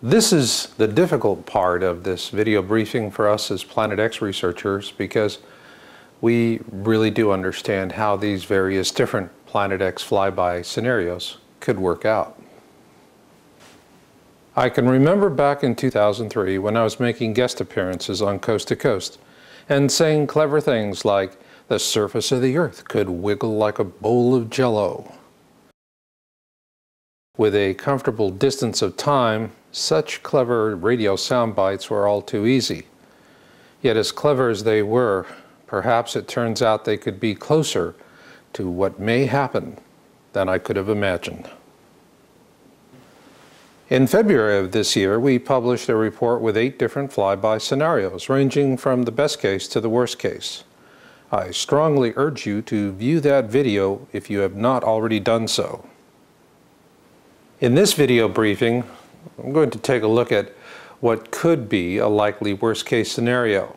This is the difficult part of this video briefing for us as Planet X researchers, because we really do understand how these various different Planet X flyby scenarios could work out. I can remember back in 2003 when I was making guest appearances on Coast to Coast and saying clever things like, the surface of the Earth could wiggle like a bowl of jello. With a comfortable distance of time, such clever radio sound bites were all too easy. Yet as clever as they were, perhaps it turns out they could be closer to what may happen than I could have imagined. In February of this year, we published a report with 8 different flyby scenarios, ranging from the best case to the worst case. I strongly urge you to view that video if you have not already done so. In this video briefing, I'm going to take a look at what could be a likely worst-case scenario.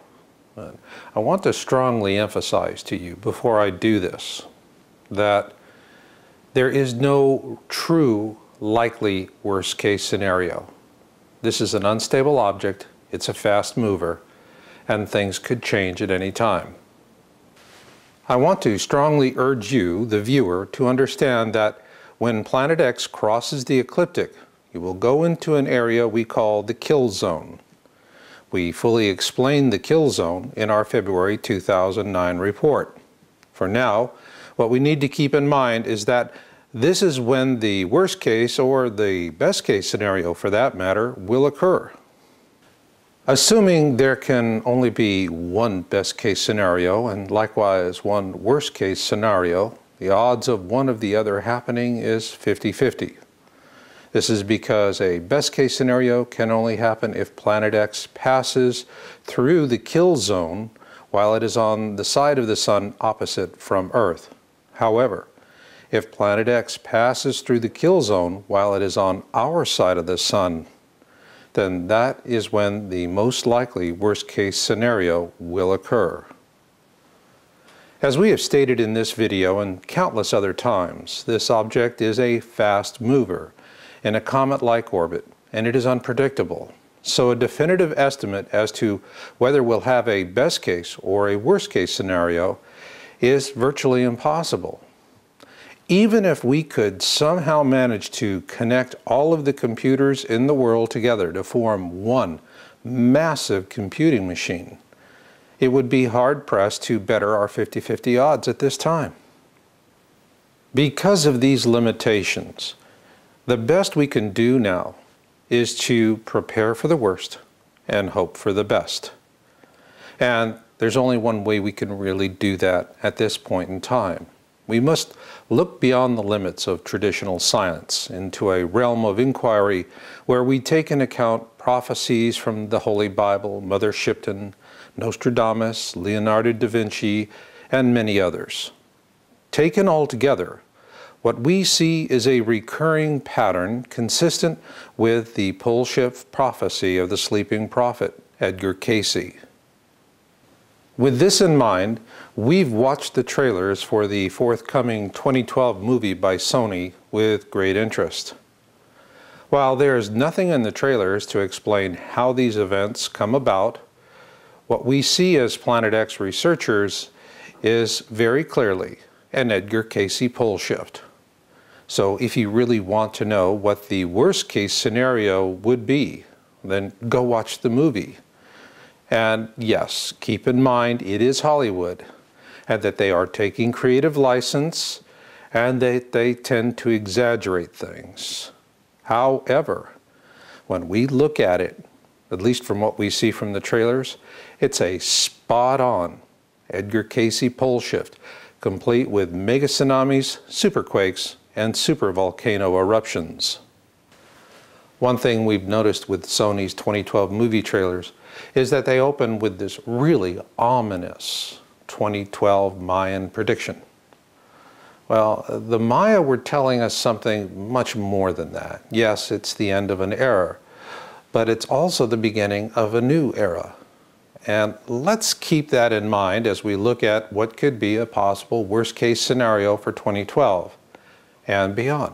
I want to strongly emphasize to you before I do this that there is no true likely worst-case scenario. This is an unstable object, it's a fast mover, and things could change at any time. I want to strongly urge you, the viewer, to understand that when Planet X crosses the ecliptic, you will go into an area we call the kill zone. We fully explained the kill zone in our February 2009 report. For now, what we need to keep in mind is that this is when the worst case, or the best case scenario for that matter, will occur. Assuming there can only be one best case scenario and likewise one worst case scenario, the odds of one of the other happening is 50-50. This is because a best case scenario can only happen if Planet X passes through the kill zone while it is on the side of the Sun opposite from Earth. However, if Planet X passes through the kill zone while it is on our side of the Sun, then that is when the most likely worst case scenario will occur. As we have stated in this video and countless other times, this object is a fast mover in a comet-like orbit, and it is unpredictable. So a definitive estimate as to whether we'll have a best case or a worst case scenario is virtually impossible. Even if we could somehow manage to connect all of the computers in the world together to form one massive computing machine, it would be hard-pressed to better our 50-50 odds at this time. Because of these limitations, the best we can do now is to prepare for the worst and hope for the best. And there's only one way we can really do that at this point in time. We must look beyond the limits of traditional science into a realm of inquiry where we take into account prophecies from the Holy Bible, Mother Shipton, Nostradamus, Leonardo da Vinci, and many others. Taken all together, what we see is a recurring pattern consistent with the pole shift prophecy of the sleeping prophet, Edgar Cayce. With this in mind, we've watched the trailers for the forthcoming 2012 movie by Sony with great interest. While there is nothing in the trailers to explain how these events come about, what we see as Planet X researchers is very clearly an Edgar Cayce pole shift. So if you really want to know what the worst case scenario would be, then go watch the movie. And yes, keep in mind it is Hollywood, and that they are taking creative license, and they tend to exaggerate things. However, when we look at it, at least from what we see from the trailers, it's a spot-on Edgar Cayce pole shift, complete with mega tsunamis, superquakes, and supervolcano eruptions. One thing we've noticed with Sony's 2012 movie trailers is that they open with this really ominous 2012 Mayan prediction. Well, the Maya were telling us something much more than that. Yes, it's the end of an era, but it's also the beginning of a new era. And let's keep that in mind as we look at what could be a possible worst-case scenario for 2012 and beyond.